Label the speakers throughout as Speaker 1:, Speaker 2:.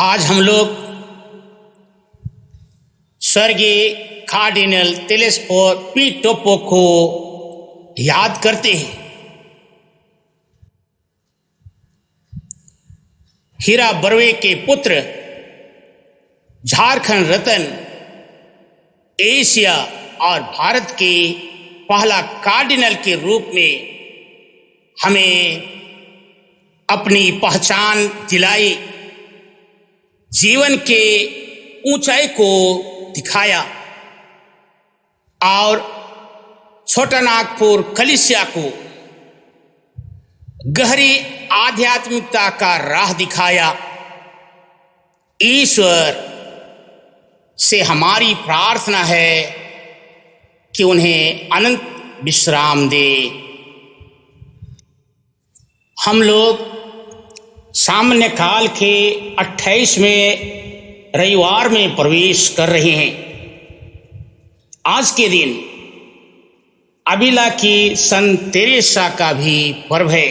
Speaker 1: आज हम लोग स्वर्गीय कार्डिनल तेलेस्फोर पी टोपो को याद करते हैं। हीरा बर्वे के पुत्र, झारखंड रत्न, एशिया और भारत के पहला कार्डिनल के रूप में हमें अपनी पहचान दिलाई, जीवन के ऊंचाई को दिखाया और छोटा नागपुर कलीसिया को गहरी आध्यात्मिकता का राह दिखाया। ईश्वर से हमारी प्रार्थना है कि उन्हें अनंत विश्राम दे। हम लोग सामान्य काल के 28वें रविवार में प्रवेश कर रहे हैं। आज के दिन अबिला की संत तेरेसा का भी पर्व है।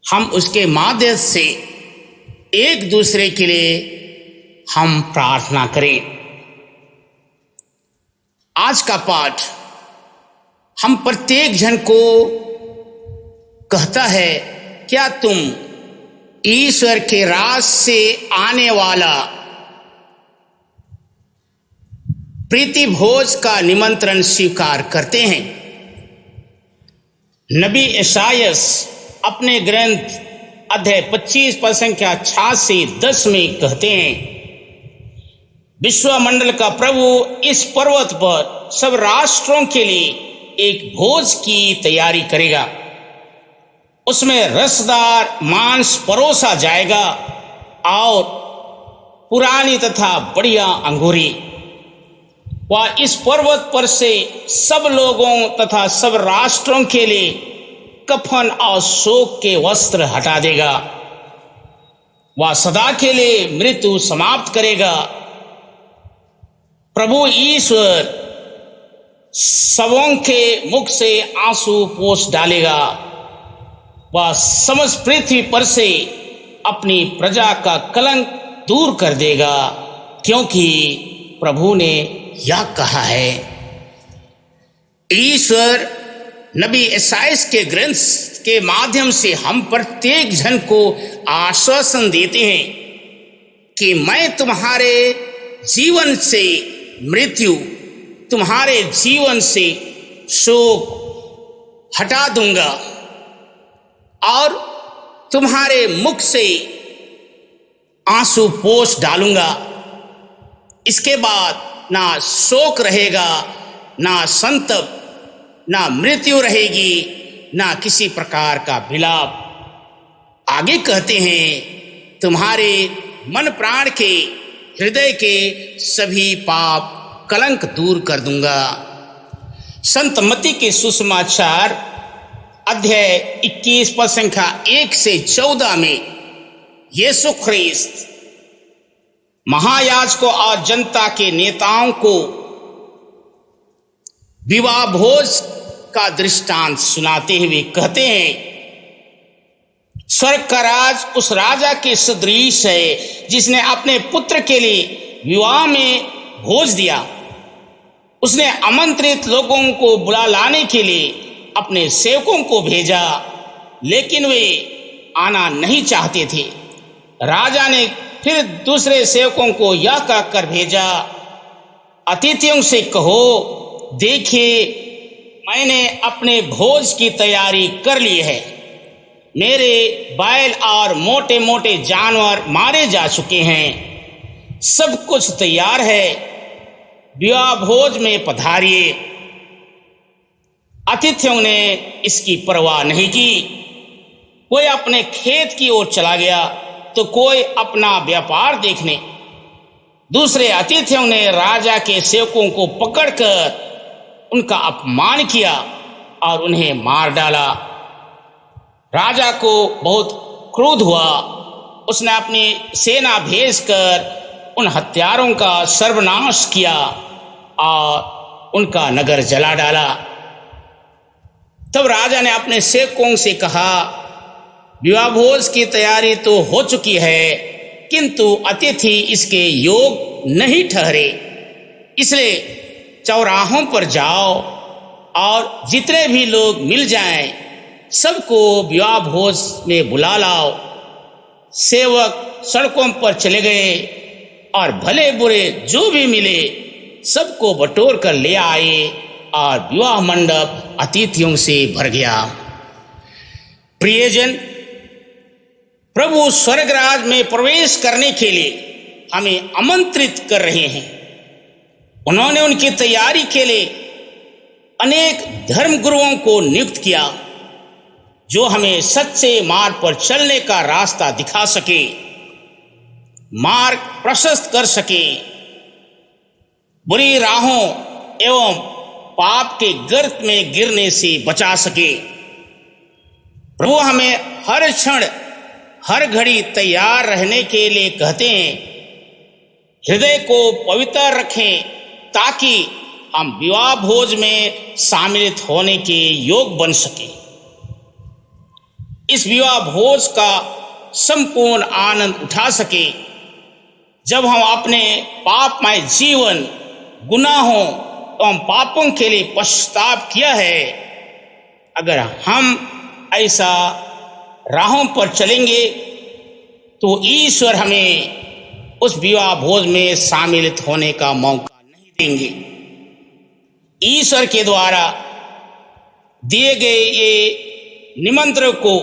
Speaker 1: हम उसके माध्यम से एक दूसरे के लिए हम प्रार्थना करें। आज का पाठ हम प्रत्येक जन को कहता है, क्या तुम ईश्वर के राज से आने वाला प्रीति भोज का निमंत्रण स्वीकार करते हैं? नबी यशायाह अपने ग्रंथ अध्याय 25 पद संख्या 6 से 10 में कहते हैं, विश्वमंडल का प्रभु इस पर्वत पर सब राष्ट्रों के लिए एक भोज की तैयारी करेगा। उसमें रसदार मांस परोसा जाएगा और पुरानी तथा बढ़िया अंगूरी। वह इस पर्वत पर से सब लोगों तथा सब राष्ट्रों के लिए कफन और शोक के वस्त्र हटा देगा। वह सदा के लिए मृत्यु समाप्त करेगा। प्रभु ईश्वर सबों के मुख से आंसू पोंछ डालेगा। वह समस्त पृथ्वी पर से अपनी प्रजा का कलंक दूर कर देगा, क्योंकि प्रभु ने यह कहा है। ईश्वर नबी यशायाह के ग्रंथ के माध्यम से हम प्रत्येक जन को आश्वासन देते हैं कि मैं तुम्हारे जीवन से मृत्यु, तुम्हारे जीवन से शोक हटा दूंगा और तुम्हारे मुख से आंसू पोंछ डालूंगा। इसके बाद ना शोक रहेगा, ना संताप, ना मृत्यु रहेगी, ना किसी प्रकार का विलाप। आगे कहते हैं, तुम्हारे मन प्राण के हृदय के सभी पाप कलंक दूर कर दूंगा। संत मत्ती के सुसमाचार अध्याय 21 पद संख्या 1 से 14 में यीशु ख्रिस्त महायाजकों और जनता के नेताओं को विवाह भोज का दृष्टांत सुनाते हुए कहते हैं, स्वर्ग का राज उस राजा के सदृश है जिसने अपने पुत्र के लिए विवाह में भोज दिया। उसने आमंत्रित लोगों को बुला लाने के लिए अपने सेवकों को भेजा, लेकिन वे आना नहीं चाहते थे। राजा ने फिर दूसरे सेवकों को यह कहकर भेजा, अतिथियों से कहो, देखिए मैंने अपने भोज की तैयारी कर ली है। मेरे बैल और मोटे मोटे जानवर मारे जा चुके हैं। सब कुछ तैयार है, विवाह भोज में पधारिए। अतिथियों ने इसकी परवाह नहीं की। कोई अपने खेत की ओर चला गया तो कोई अपना व्यापार देखने। दूसरे अतिथियों ने राजा के सेवकों को पकड़कर उनका अपमान किया और उन्हें मार डाला। राजा को बहुत क्रोध हुआ। उसने अपनी सेना भेजकर उन हत्यारों का सर्वनाश किया और उनका नगर जला डाला। तब राजा ने अपने सेवकों से कहा, विवाह भोज की तैयारी तो हो चुकी है, किंतु अतिथि इसके योग नहीं ठहरे। इसलिए चौराहों पर जाओ और जितने भी लोग मिल जाएं सबको विवाह भोज में बुला लाओ। सेवक सड़कों पर चले गए और भले बुरे जो भी मिले सबको बटोर कर ले आए और विवाह मंडप अतिथियों से भर गया। प्रियजन, प्रभु स्वर्गराज में प्रवेश करने के लिए हमें आमंत्रित कर रहे हैं। उन्होंने उनकी तैयारी के लिए अनेक धर्म गुरुओं को नियुक्त किया जो हमें सच्चे मार्ग पर चलने का रास्ता दिखा सके, मार्ग प्रशस्त कर सके, बुरी राहों एवं पाप के गर्त में गिरने से बचा सके। प्रभु हमें हर क्षण हर घड़ी तैयार रहने के लिए कहते हैं। हृदय को पवित्र रखें ताकि हम विवाह भोज में शामिल होने के योग बन सके। इस विवाह भोज का संपूर्ण आनंद उठा सके जब हम अपने पापमय जीवन, गुनाहों एवं पापों के लिए पश्चाताप किया है। अगर हम ऐसा राहों पर चलेंगे तो ईश्वर हमें उस विवाह भोज में शामिल होने का मौका नहीं देंगे। ईश्वर के द्वारा दिए गए ये निमंत्रण को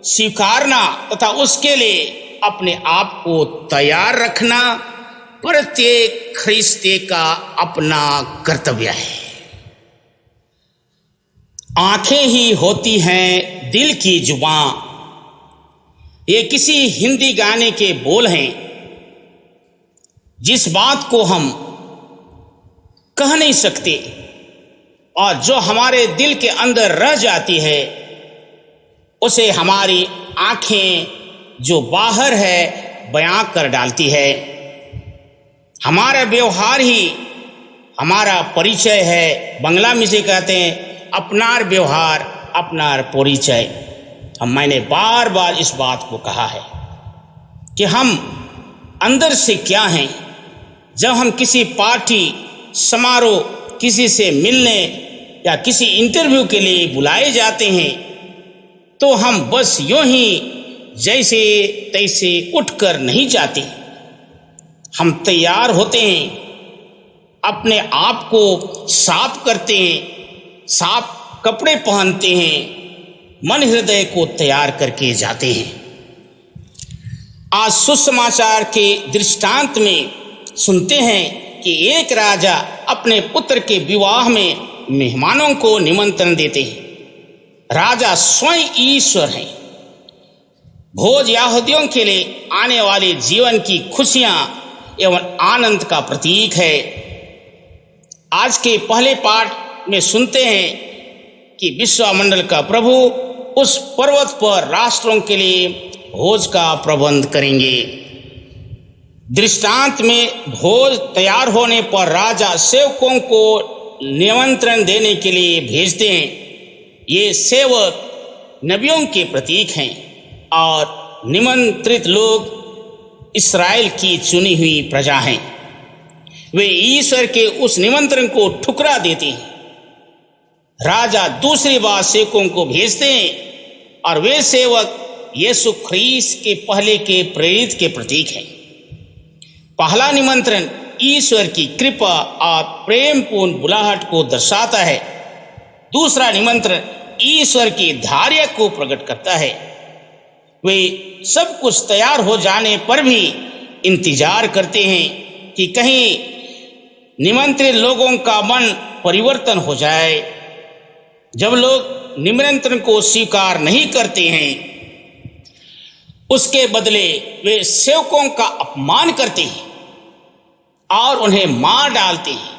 Speaker 1: स्वीकारना तथा उसके लिए अपने आप को तैयार रखना प्रत्येक ख्रिस्ती का अपना कर्तव्य है। आंखें ही होती हैं दिल की जुबां, ये किसी हिंदी गाने के बोल हैं। जिस बात को हम कह नहीं सकते और जो हमारे दिल के अंदर रह जाती है उसे हमारी आंखें जो बाहर है बयां कर डालती है। हमारा व्यवहार ही हमारा परिचय है। बंगला में से कहते हैं अपनार व्यवहार अपनार परिचय। मैंने बार बार इस बात को कहा है कि हम अंदर से क्या हैं। जब हम किसी पार्टी समारोह, किसी से मिलने या किसी इंटरव्यू के लिए बुलाए जाते हैं तो हम बस यूं ही जैसे तैसे उठकर नहीं जाते। हम तैयार होते हैं, अपने आप को साफ करते हैं, साफ कपड़े पहनते हैं, मन हृदय को तैयार करके जाते हैं। आज सुसमाचार के दृष्टांत में सुनते हैं कि एक राजा अपने पुत्र के विवाह में मेहमानों को निमंत्रण देते हैं। राजा स्वयं ईश्वर हैं। भोज यहूदियों के लिए आने वाले जीवन की खुशियां एवं आनंद का प्रतीक है। आज के पहले पाठ में सुनते हैं कि विश्वमंडल का प्रभु उस पर्वत पर राष्ट्रों के लिए भोज का प्रबंध करेंगे। दृष्टांत में भोज तैयार होने पर राजा सेवकों को निमंत्रण देने के लिए भेजते हैं। ये सेवक नबियों के प्रतीक हैं और निमंत्रित लोग इस्राएल की चुनी हुई प्रजा हैं। वे ईश्वर के उस निमंत्रण को ठुकरा देते हैं। राजा दूसरी बार सेवकों को भेजते हैं और वे सेवक यीशु ख्रीस्त के पहले के प्रेरित के प्रतीक हैं। पहला निमंत्रण ईश्वर की कृपा और प्रेमपूर्ण बुलाहट को दर्शाता है। दूसरा निमंत्रण ईश्वर की धार्य को प्रकट करता है। वे सब कुछ तैयार हो जाने पर भी इंतजार करते हैं कि कहीं निमंत्रित लोगों का मन परिवर्तन हो जाए। जब लोग निमंत्रण को स्वीकार नहीं करते हैं उसके बदले वे सेवकों का अपमान करते हैं और उन्हें मार डालते हैं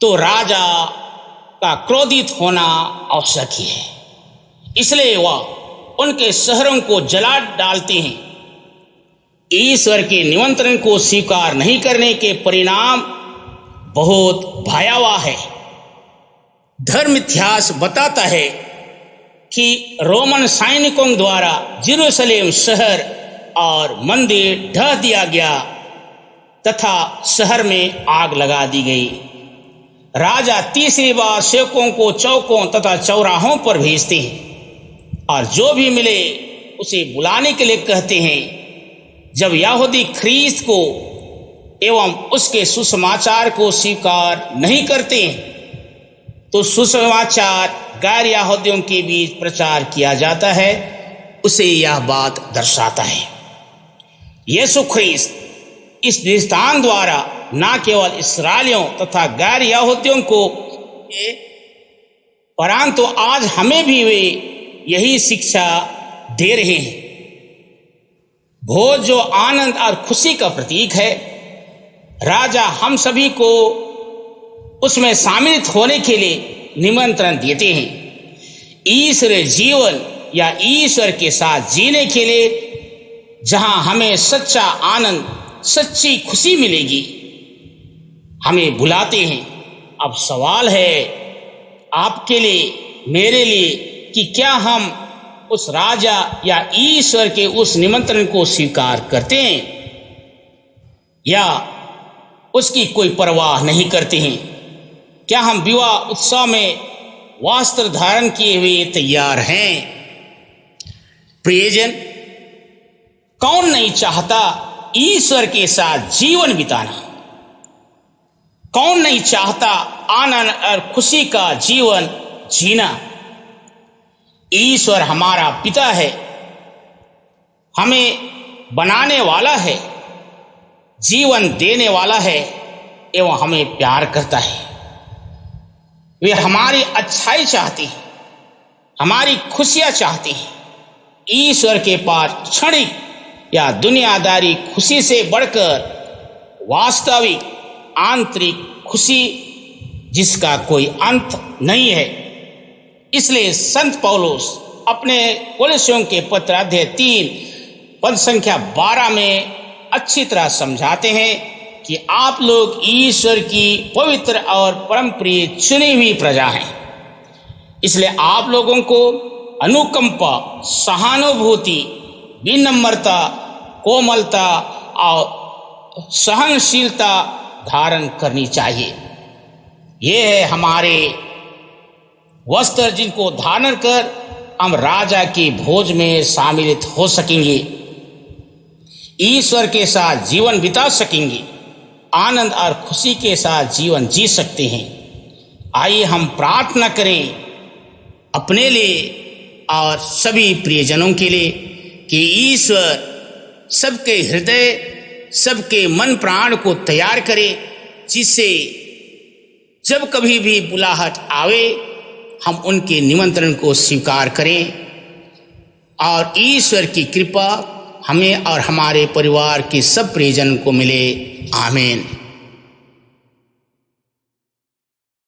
Speaker 1: तो राजा का क्रोधित होना आवश्यक ही है। इसलिए वह उनके शहरों को जला डालते हैं। ईश्वर के निमंत्रण को स्वीकार नहीं करने के परिणाम बहुत भयावह है। धर्म इतिहास बताता है कि रोमन सैनिकों द्वारा जेरूशलेम शहर और मंदिर ढह दिया गया तथा शहर में आग लगा दी गई। राजा तीसरी बार सेवकों को चौकों तथा चौराहों पर भेजते हैं और जो भी मिले उसे बुलाने के लिए कहते हैं। जब यहूदी ख्रीस्त को एवं उसके सुसमाचार को स्वीकार नहीं करते हैं तो सुसमाचार गैर यहूदियों के बीच प्रचार किया जाता है। उसे यह बात दर्शाता है। यीशु ख्रीस्त इस दृष्टांत द्वारा न केवल इस्राएलियों तथा गैर यहूदियों को, परंतु आज हमें भी वे यही शिक्षा दे रहे हैं। भोज जो आनंद और खुशी का प्रतीक है, राजा हम सभी को उसमें शामिल होने के लिए निमंत्रण देते हैं। ईश्वरीय जीवन या ईश्वर के साथ जीने के लिए जहां हमें सच्चा आनंद, सच्ची खुशी मिलेगी, हमें बुलाते हैं। अब सवाल है आपके लिए, मेरे लिए, कि क्या हम उस राजा या ईश्वर के उस निमंत्रण को स्वीकार करते हैं या उसकी कोई परवाह नहीं करते हैं? क्या हम विवाह उत्सव में वस्त्र धारण किए हुए तैयार हैं? प्रियजन, कौन नहीं चाहता ईश्वर के साथ जीवन बिताना? कौन नहीं चाहता आनंद और खुशी का जीवन जीना? ईश्वर हमारा पिता है, हमें बनाने वाला है, जीवन देने वाला है एवं हमें प्यार करता है। वे हमारी अच्छाई चाहते हैं, हमारी खुशियां चाहते हैं। ईश्वर के पास क्षणिक या दुनियादारी खुशी से बढ़कर वास्तविक आंतरिक खुशी जिसका कोई अंत नहीं है। इसलिए संत पौलुस अपने कोलोसियों के पत्र अध्याय 3 पद संख्या 12 में अच्छी तरह समझाते हैं कि आप लोग ईश्वर की पवित्र और परम प्रिय चुनी हुई प्रजा हैं। इसलिए आप लोगों को अनुकंपा, सहानुभूति, विनम्रता, कोमलता और सहनशीलता धारण करनी चाहिए। ये है हमारे वस्त्र जिनको धारण कर हम राजा की भोज में शामिल हो सकेंगे, ईश्वर के साथ जीवन बिता सकेंगे, आनंद और खुशी के साथ जीवन जी सकते हैं। आइए हम प्रार्थना करें अपने लिए और सभी प्रियजनों के लिए कि ईश्वर सबके हृदय, सबके मन प्राण को तैयार करे, जिससे जब कभी भी बुलाहट आवे हम उनके निमंत्रण को स्वीकार करें और ईश्वर की कृपा हमें और हमारे परिवार के सब प्रियजन को मिले। आमीन।